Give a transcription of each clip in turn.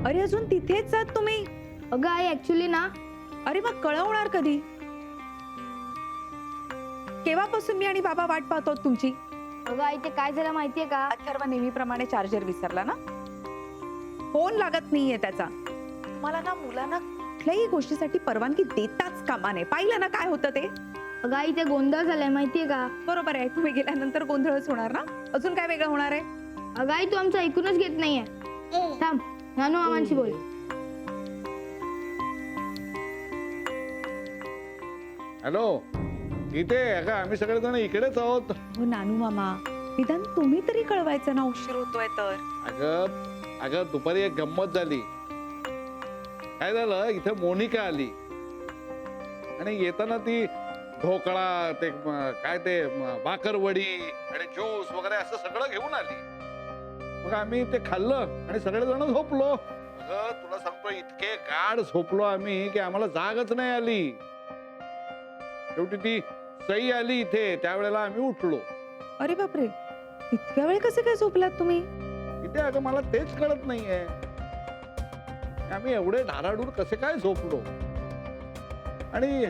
अरे अजून तिथेच आहात तुम्ही? अगं आई ऍक्च्युली ना, अरे मग कळवणार कधी? केव्हापासून मी आणि बाबा वाट पाहतो तुमची? अगं आई ते काय झालं माहितीये का? अथर्व नेहमीप्रमाणे चार्जर विसरला ना, फोन लागत नाहीये त्याचा. मला ना मुलांना कुठल्याही गोष्टीसाठी परवानगी देताच कामा नये. पाहिलं ना काय होतं ते. अगं आई ते गोंधळ झालाय माहितीये का? बरोबर आहे, तुम्ही गेल्यानंतर गोंधळच होणार ना. अजून काय वेगळं होणार आहे? अगं आई तू आमचं ऐकूनच घेत नाहीये. थांब, नानू मामांशी बोल. हॅलो, इथे आहे का? आम्ही सगळेजण इकडेच आहोत. हो नानू मामा, निदान तुम्ही तरी कळवायचं ना, उशीर होतोय तर. अगं दुपारी एक गंमत झाली. काय झालं, इथे मोनिका आली आणि येताना ती ढोकळा, ते काय ते बाकरवडी आणि ज्यूस वगैरे असं सगळं घेऊन आली. मग आम्ही ते खाल्लं आणि सगळेजण झोपलो. अगं तुला सांगतो, इतके गाढ झोपलो आम्ही की आम्हाला जागच नाही आली. शेवटी ती सई आली इथे, त्यावेळेला आम्ही उठलो. अरे बापरे, इतक्या वेळ कसे काय झोपलात तुम्ही? इथे अगं मला तेच कळत नाहीये, आम्ही एवढे ढाराडूर कसे काय झोपलो. आणि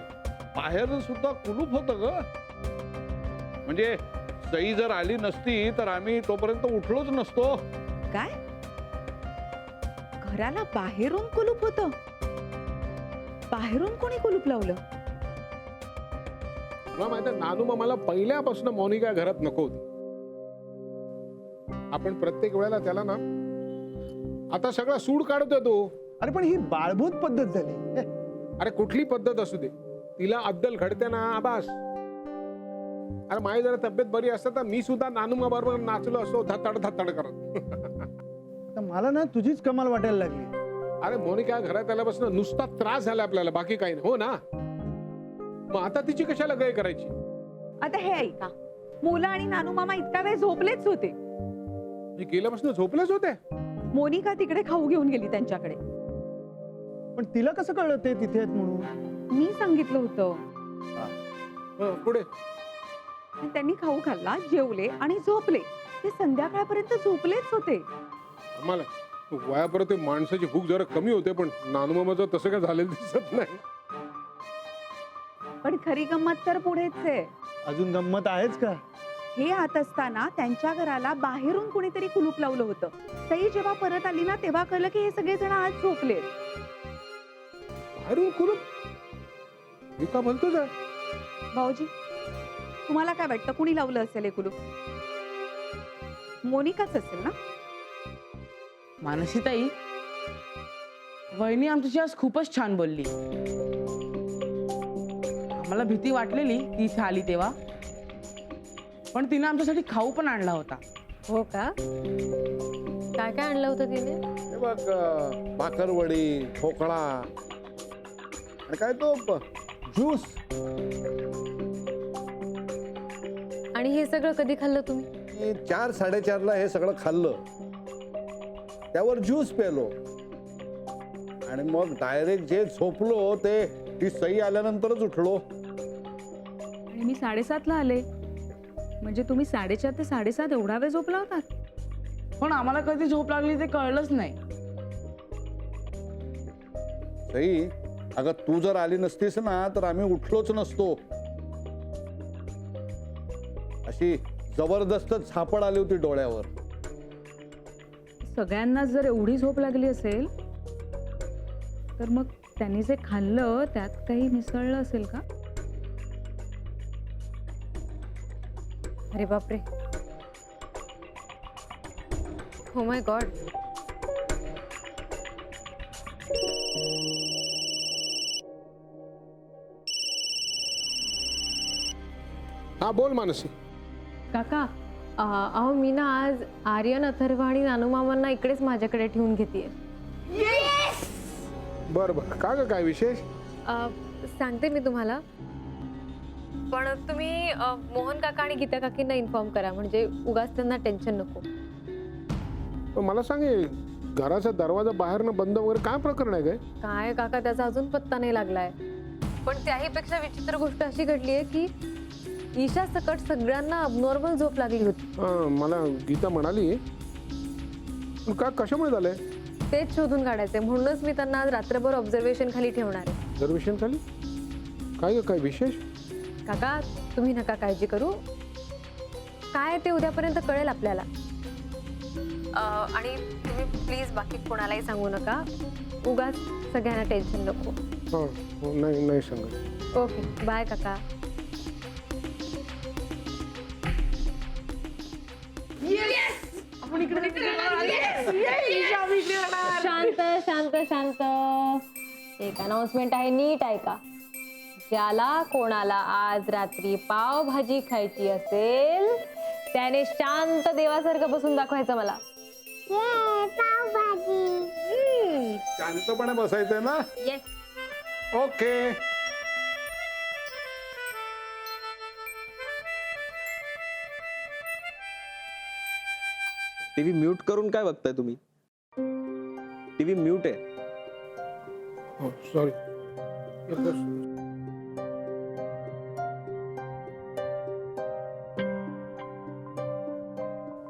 बाहेर सुद्धा कुलूप होतं ग. म्हणजे सई जर आली नसती तर आम्ही तोपर्यंत उठलोच नसतो. काय? घराला बाहेरून कुलूप होतं? बाहेरून कोणी कुलूप लावलं? तुला माहिती आहे, नानू मामाला पहिल्यापासून मोनिका घरात नको होती. आपण प्रत्येक वेळेला त्याला ना आता सगळा सूड काढतोय तो. अरे पण ही बाळभूत पद्धत झाली. अरे कुठली पद्धत असू दे, तिला अद्दल घडते ना आबास. अरे माझी जरा तब्येत बरी असते तर मी सुद्धा नानू मामा बरोबर नाचलो असतो धताड धताड करत. तर मला ना तुझीच कमाल वाटायला लागली. अरे मोनिका घरात आल्यापासून नुसता त्रास झाला आपल्याला, बाकी काही नाही. हो ना, मग आता तिची कशाला गय करायची? आता हे ऐका, मुलं आणि नानू मामा इतका वेळ झोपलेच होते. मी गेल्यापासून झोपलेच होते. मोनिका तिकडे खाऊ घेऊन गेली त्यांच्याकडे. पण तिला कसं कळलं ते तिथे आहेत म्हणून? मी सांगितलं होतं. पुढे त्यांनी खाऊ खाल्ला, जेवले आणि झोपले. ते संध्याकाळपर्यंत झोपलेच होते. आम्हाला वयापर्यंत माणसाची भूक जरा कमी होते, पण नानू मामाचं तसं काय झालेलं दिसत नाही. पण खरी गंमत तर पुढेच आहे. अजून गंमत आहेच का? हे आत असताना त्यांच्या घराला बाहेरून कुणीतरी कुलूप लावलं होतं. सई जेव्हा परत आली ना, तेव्हा कळलं की हे सगळे जण आज झोपले. बाहेरून कुलूप? मी का बोलतोच आहे? भाऊजी, तुम्हाला काय वाटतं, कुणी लावलं असेल हे कुलूप? मोनिकाच असेल ना? मानसीताई, वहिनी आमच्याशी आज खूपच छान बोलली. आम्हाला भीती वाटलेली ती इथे आली तेव्हा, पण तिने आमच्यासाठी खाऊ पण आणला होता. हो का? काय काय आणलं होतं तिने? हे बघ, बाकरवडी, ढोकळा आणि काय तो ज्यूस. आणि हे सगळं कधी खाल्लं तुम्ही? मी 4-4:30ला हे सगळं खाल्लं, त्यावर ज्यूस प्यालो आणि मग डायरेक्ट जे झोपलो ते ती सई आल्यानंतरच उठलो. आणि मी 7:30ला आले. म्हणजे तुम्ही 4:30 ते 7:30 एवढा वेळ झोपला होतात? पण आम्हाला कधी झोप लागली ते कळलंच नाही. सई, अगं तू जर आली नसतीस ना तर आम्ही उठलोच नसतो. अशी जबरदस्त झापड आली होती डोळ्यावर. सगळ्यांना जर एवढी झोप लागली असेल तर मग त्यांनी जे खाल्लं त्यात काही मिसळलं असेल का? अरे बापरे, हो माय गॉड. हा बोल मानसी. काका, अहो मी ना आज आर्यन, अथर्व आणि नानू मामांना इकडेच माझ्याकडे ठेवून घेतेय. बर बर, का ग, काय विशेष? सांगते मी तुम्हाला, पण तुम्ही मोहन काका आणि गीता काकींना इन्फॉर्म करा, म्हणजे उगाच त्यांना टेन्शन नको. पण मला सांग, हे घराचा दरवाजा बाहेरनं बंद वगैरे काय प्रकरण आहे? काय काका, त्याचा अजून पत्ता नाही लागलाय. पण त्याही पेक्षा विचित्र गोष्ट अशी घडली आहे की ईशा सकट सगळ्यांना अबनॉर्मल झोप लागली होती. मला गीता म्हणाली. का, कशामुळे झालंय? तेच शोधून काढायचे, म्हणूनच मी त्यांना आज रात्रभर ऑब्झर्वेशन खाली ठेवणार आहे. रिझर्वेशन खाली काय ग, काय विशेष? काका तुम्ही नका काळजी करू, काय ते उद्यापर्यंत कळेल आपल्याला. आणि तुम्ही प्लीज बाकी कोणालाही सांगू नका, उगाच सगळ्यांना टेन्शन नको. हां हो, नाही नाही सांगत. ओके बाय काका. शांत शांत शांत. एक अनाउन्समेंट आहे, नीट ऐका. ज्याला कोणाला आज रात्री पावभाजी खायची असेल त्याने शांत देवासारखं बसून दाखवायचं मला. शांतपणे बसायचंय ना? येस. ओके. टीव्ही म्यूट करून काय बघताय तुम्ही? टीव्ही म्यूट आहे. हो सॉरी.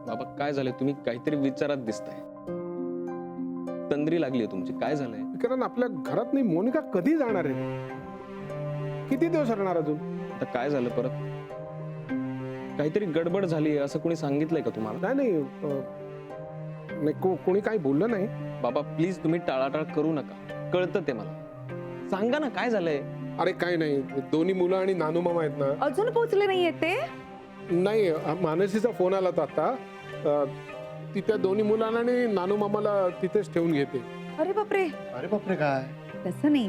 बाबा काय झालंय? तुम्ही काहीतरी विचारात दिसताय. तंद्री लागली तुमची. काय झालंय? कारण आपल्या घरात नाही मोनिका कधी जाणार आहे? किती दिवस राहणार अजून? आता काय झालं परत? काहीतरी गडबड झाली असं कोणी सांगितलंय का तुम्हाला? नाही नाही कोणी काही बोललं नाही. बाबा प्लीज तुम्ही टाळाटाळ करू नका. कळतं ते मला. सांगा ना काय झालंय? अरे काय नाही, दोन्ही मुलं आणि नानू मामा आहेत ना. अजून पोहोचले नाहीये ते? नाही, मानसीचा फोन आला होता आता. ती त्या दोन्ही मुलांना आणि नानू मामाला तिथेच ठेवून घेते. अरे बापरे. अरे बापरे काय? तसं नाही,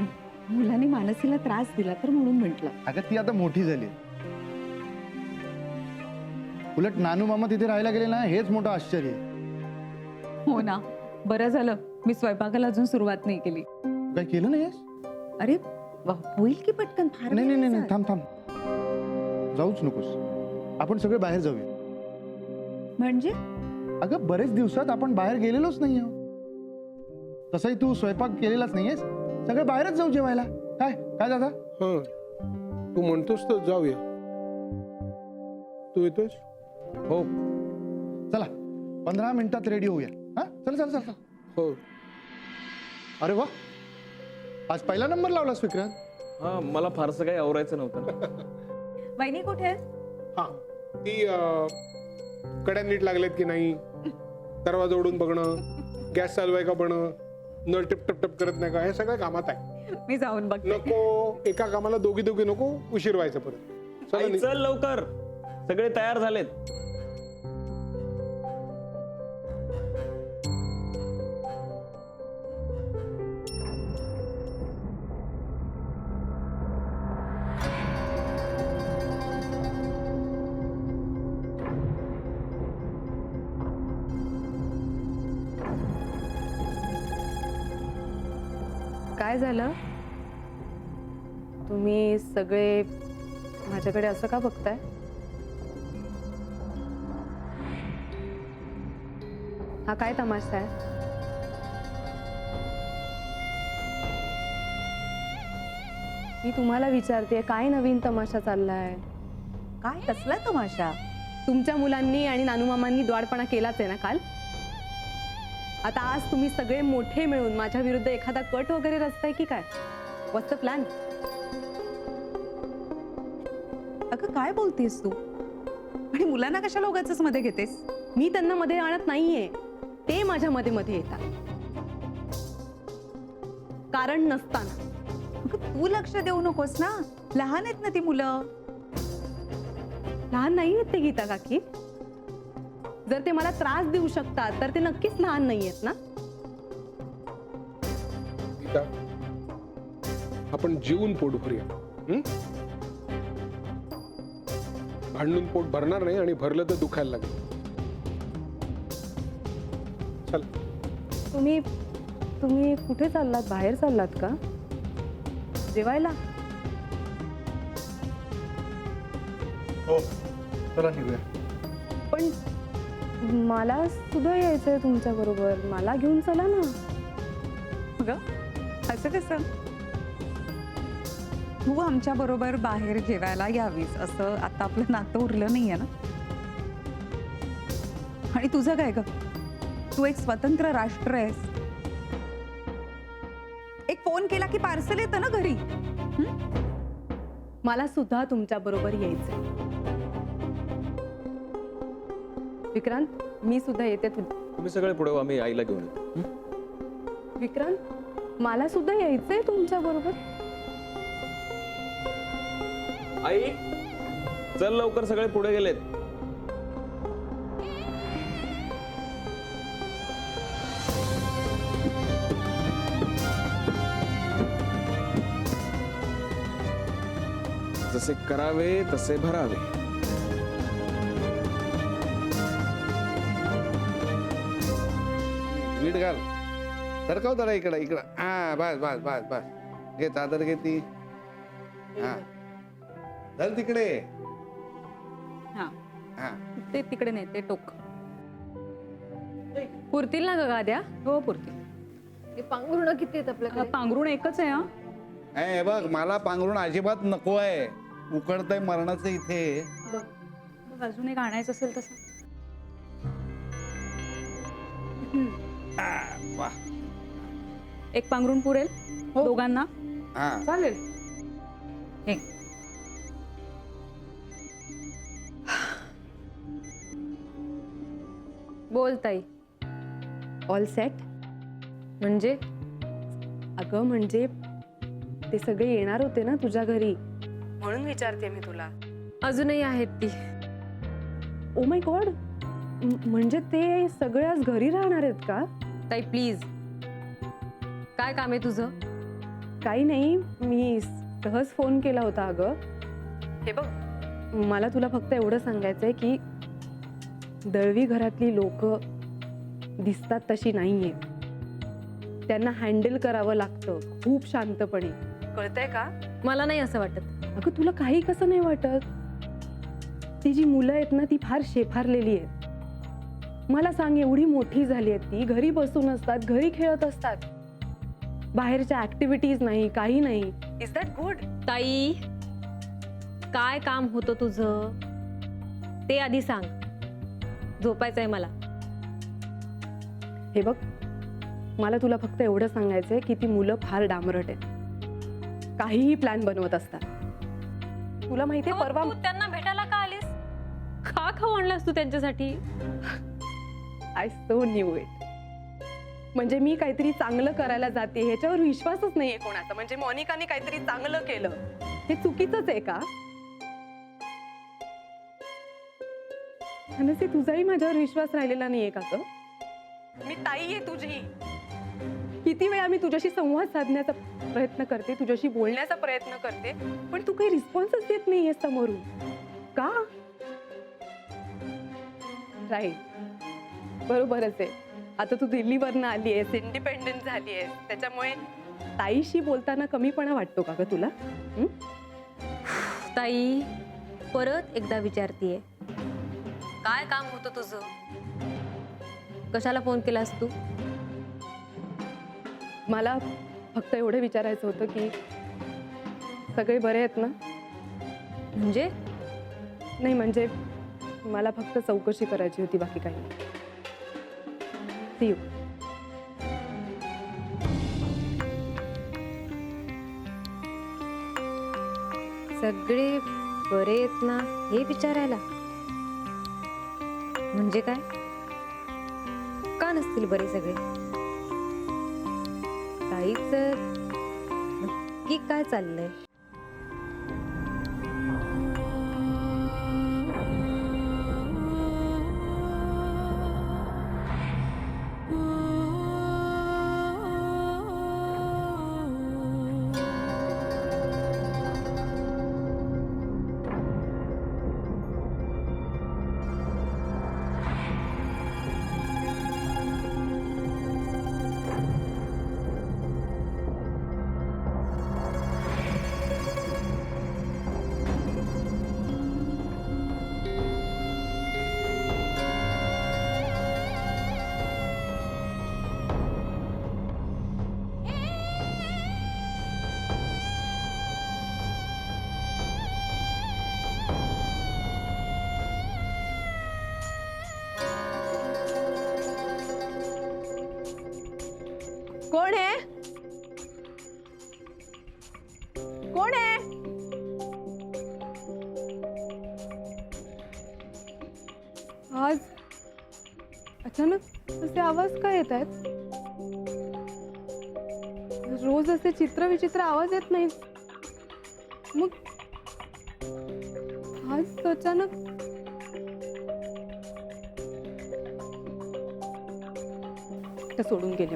मुलाने मानसीला त्रास दिला तर म्हणून म्हंटल. अगं ती आता मोठी झाली. उलट नानू मामा तिथे राहायला गेले ना, हेच मोठं आश्चर्य आहे. हो ना, बरं झालं मी स्वयंपाकाला अजून सुरुवात नाही केली. काय केलं नाहीस? अरे होईल की पटकन. फार नाही वेळ नाही नाही झाला. थांब थांब, जाऊच नकोस. आपण सगळे बाहेर जाऊया. म्हणजे अगं बरेच दिवसात आपण बाहेर गेलेलोच नाही आहोत. तसंही तू स्वयंपाक केलेलाच नाहीयेस. सगळे बाहेरच जाऊ जेवायला. काय काय दादा? हा तू म्हणतोस तर जाऊया. तू येतोस? हो चला 15 मिनिटात रेडी होऊया. हा चल चल चल. हो. अरे वा, आज पहिला नंबर लावलास विक्रांत. हा, मला फारसं काही आवरायचं नव्हतं. वहिनी कुठे आहे? हा ती कड्या नीट लागल्यात की नाही, दरवाजा उडून बघणं, गॅस चालू आहे का बघणं, नळ टिप टप टप करत नाही का, हे सगळं कामात आहे. मी जाऊन बघ. नको एका कामाला दोघी दोघी नको, उशीर व्हायचं परत. आई, चल लवकर. सगळे तयार झालेत. काय झालं? तुम्ही सगळे माझ्याकडे असं का बघताय? हा काय तमाशा आहे? मी तुम्हाला विचारते, काय नवीन तमाशा चाललाय? काय कसला तमाशा? तुमच्या मुलांनी आणि नानूमामांनी द्वाडपणा केलाच आहे ना काल. आता आज तुम्ही सगळे मोठे मिळून माझ्या विरुद्ध एखादा कट वगैरे रचताय की काय? व्हॉट्स द प्लॅन? अगं काय बोलतेस तू? आणि मुलांना कशाला उगाचच मध्ये घेतेस? मी त्यांना मध्ये आणत नाहीये, ते माझ्या मध्ये मध्ये येतात कारण नसताना. अगं तू लक्ष देऊ नकोस ना, लहान आहेत ना ती मुलं. लहान नाही आहेत ते गीता काकी. जर ते मला त्रास देऊ शकतात तर ते नक्कीच लहान नाही आहेत ना. गीता, आपण जीवन पोट भरूया. भांडून पोट भरणार नाही, आणि भरलं तर दुखायला लागेल. चल. तुम्ही कुठे चाललात? बाहेर चाललात का जेवायला? हो चला निघूया. पण मला सुद्धा यायचंय तुमच्या बरोबर. मला घेऊन चला ना. ग असं कसं? तू आमच्या बरोबर बाहेर जेवायला यावीस असं आता आपलं नातं उरलं नाहीये ना. आणि तुझं काय ग? तू एक स्वतंत्र राष्ट्र आहेस, फोन केला की पार्सल येतं ना घरी. मला सुद्धा तुमच्या बरोबर यायचंय. विक्रांत, मी सुद्धा येते तुम्ही सगळे पुढे व्हा, मी आईला घेऊन येतो. विक्रांत, मला सुद्धा यायचंय तुमच्या बरोबर. आई चल लवकर, सगळे पुढे गेलेत. जसे करावे तसे भरावे. वीट घाल, सरकाव जरा इकडं इकडं. हा बस बस बस बस, घे चादर घे ती. हा चल तिकडे. हा हा ते तिकडे नाही, ते टोक. पुरतील ना ग गाद्या? हो पुरती. हे पांघरुणं किती आहेत आपल्याकडे? पांघरुण एकच आहे हा. हे बघ, मला पांघरुण अजिबात नको आहे. उकडतंय मरणाचं इथे. मग अजून एक आणायचं असेल तसं. वा. एक पांघरुण पुरेल दोघांना. हा चालेल. हे बोल ताई. All set. म्हणजे अगं म्हणजे ते सगळे येणार होते ना तुझ्या घरी, म्हणून विचारते मी तुला. अजूनही आहेत ती. ओ माय गॉड, म्हणजे ते सगळे आज घरी राहणार आहेत का? ताई प्लीज, काय काम आहे तुझं? काही नाही, मी सहज फोन केला होता. अगं हे बघ, मला तुला फक्त एवढं सांगायचंय की दळवी घरातली लोक दिसतात तशी नाहीये. त्यांना हँडल करावं लागतं खूप शांतपणे, कळतंय का? मला नाही असं वाटत. अगं तुला काही कसं नाही वाटत? ती जी मुलं आहेत ना ती फार शेफारलेली आहेत. मला सांग, एवढी मोठी झाली आहेत ती, घरी बसून असतात, घरी खेळत असतात, बाहेरच्या ऍक्टिव्हिटीज नाही, काही नाही. Is that good? ताई, काय काम होतं तुझं ते आधी सांग. झोपायचंय मला. हे बघ, मला तुला फक्त एवढं सांगायचंय की ती मुलं फार डामरट आहेत, काहीही प्लॅन बनवत असतात. तुला माहितीये परवा तू त्यांना भेटायला का आलीस? का खाऊ आणलास तू त्यांच्यासाठी? I so knew it. म्हणजे मी काहीतरी चांगलं करायला जाते ह्याच्यावर विश्वासच नाहीये कोणाचा. म्हणजे मोनिकाने काहीतरी चांगलं केलं हे चुकीचंच आहे का? आणि तुझाही माझ्यावर विश्वास राहिलेला नाहीये का ग? मी ताई आहे तुझी. किती वेळा मी तुझ्याशी संवाद साधण्याचा प्रयत्न करते, तुझ्याशी बोलण्याचा प्रयत्न करते, पण तू काही रिस्पॉन्सच देत नाहीये समोरून. का? राईट, बरोबरच आहे. आता तू दिल्लीवरनं आली आहेस, इंडिपेंडंट झाली आहेस, त्याच्यामुळे ताईशी बोलताना कमीपणा वाटतो का ग तुला? ताई, परत एकदा विचारतीये, काय काम होतं तुझं? कशाला फोन केलास तू? मला फक्त एवढं विचारायचं होतं की सगळे बरे आहेत ना? म्हणजे नाही म्हणजे मला फक्त चौकशी करायची होती, बाकी काही नाही. See you. सगळे बरे आहेत ना हे विचारायला? म्हणजे काय? का नसतील बरे सगळे? ताईचं नक्की काय चाललंय? अचानक असे आवाज काय येत आहेत? रोज असे चित्रविचित्र आवाज येत नाही. मग आज अचानक ते सोडून गेले.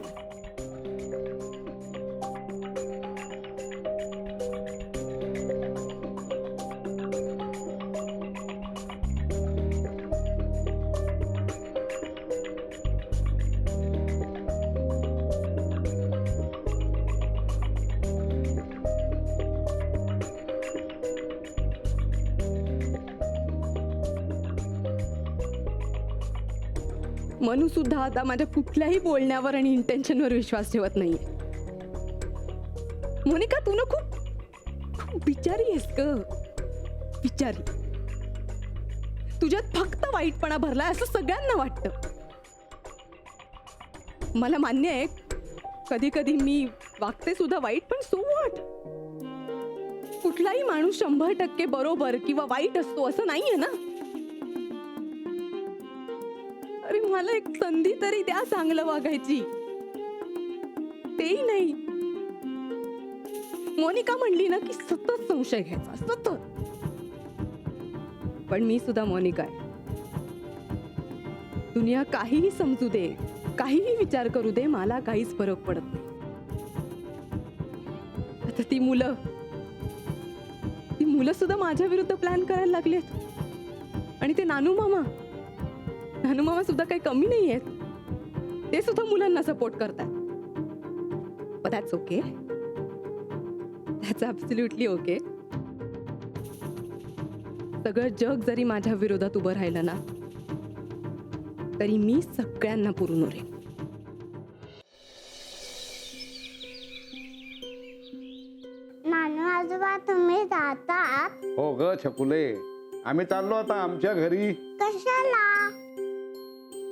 मनू सुद्धा आता माझ्या कुठल्याही बोलण्यावर आणि इंटेन्शनवर विश्वास ठेवत नाहीये. मोनिका, तू ना खूप बिचारी आहेस ग, बिचारी. तुझ्यात फक्त वाईटपणा भरलाय असं सगळ्यांना वाटतं. मला मान्य आहे कधी कधी मी वागते सुद्धा वाईट, पण सो व्हॉट? कुठलाही माणूस 100% बरोबर किंवा वाईट असतो असं नाहीये ना. अरे मला एक संधी तरी द्या चांगलं वागायची, तेही नाही. मोनिका म्हणली ना की सतत संशय घ्यायचा, सतत. पण मी सुद्धा मोनिका आहे. दुनिया काहीही समजू दे, काहीही विचार करू दे, मला काहीच फरक पडत नाही. आता ती मुलं सुद्धा माझ्या विरुद्ध प्लॅन करायला लागलेत. आणि ते नानू मामा सुद्धा काही कमी नाही आहेत. ते सुद्धा मुलांना सपोर्ट करतात. But that's okay. That's absolutely okay. सगळं जग जरी माझ्या विरोधात उभं राहिलं ना, तरी मी सगळ्यांना पुरून उरेन. नानू आजोबा, तुम्ही जातात? हो ग छकुले, आम्ही चाललो आता आमच्या घरी. कशाला?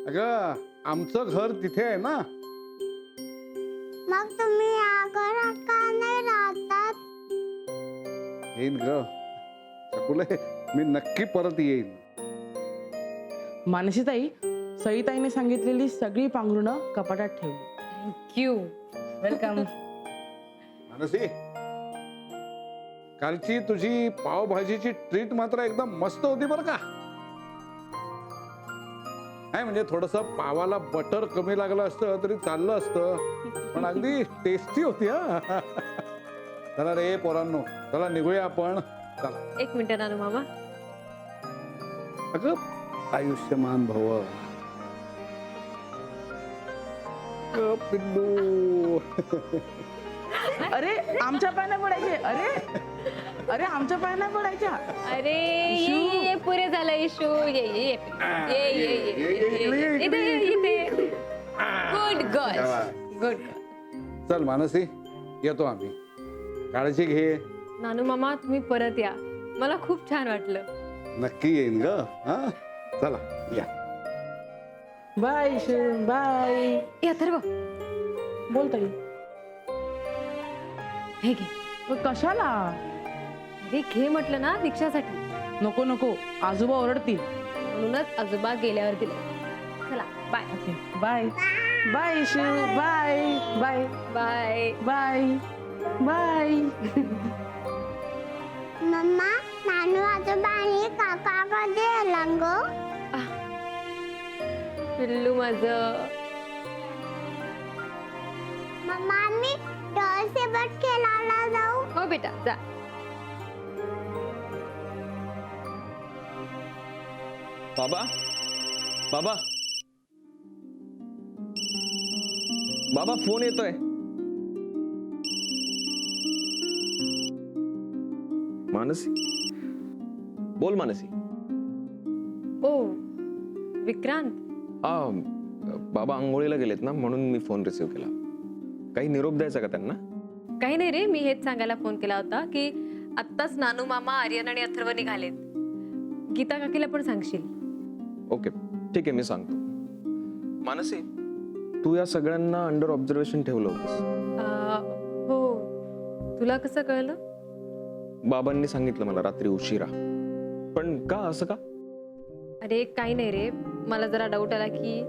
अगं आमचं घर तिथे आहे ना. मग तुम्ही या घरात का नाही राहतात? येईन ग छकुले, मी नक्की परत येईन. मानसीताई, सईताईने सांगितलेली सगळी पांघरुणं कपाटात ठेवली. थँक्यू. वेलकम. मानसी, कालची तुझी पावभाजीची ट्रीट मात्र एकदम मस्त होती बरं का. नाही म्हणजे थोडस पावाला बटर कमी लागलं असतं तरी चाललं असतं, पण अगदी टेस्टी होती. हा चला रे पोरांनो, चला निघूया आपण. चला. एक मिनिट नानू मामा. अगं आयुष्यमान भव. अगं पिल्लू. अरे आमच्या पायाने पडायचे. अरे आमच्या पायाने पडायच्या. अरे ये पुरे झालं इशू. ये इथे. Good girl, good. चल मानसी, येतो आम्ही. काळजी घे. नानू मामा, तुम्ही परत या. मला खूप छान वाटलं. नक्की येईन ग. हा चला या. Bye bye. या अथर्व, बोलताई. हे घे. कशाला? अरे घे म्हटलं ना, दीक्षासाठी. नको नको, आजोबा ओरडतील. म्हणूनच आजोबा गेल्यावर दिले. चला bye. Bye bye Ishu. Bye bye bye. Bye bye. मम्मा, नानू आजोबा आणि काका कधी आला ग? पिल्लू माझं. मम्मा, आम्ही डॉलसेबट खेळायला जाऊ? हो बेटा, जा. बाबा बाबा बाबा, फोन येतोय. मानसी, बोल मानसी. ओ विक्रांत. बाबा आंघोळीला गेलेत ना, म्हणून मी फोन रिसीव्ह केला. काही निरोप द्यायचा का त्यांना? काही नाही रे, मी हेच सांगायला फोन केला होता की आत्ताच नानू मामा, आर्यन आणि अथर्व निघालेत. गीता काकीला पण सांगशील. ओके ठीक आहे, मी सांगतो. मानसी, तू या सगळ्यांना अंडर ऑब्झर्वेशन ठेवलं होतंस. हो, तुला कसं कळलं? बाबांनी सांगितलं मला रात्री उशिरा. पण का, असं का? अरे काही नाही रे, मला जरा डाऊट आला की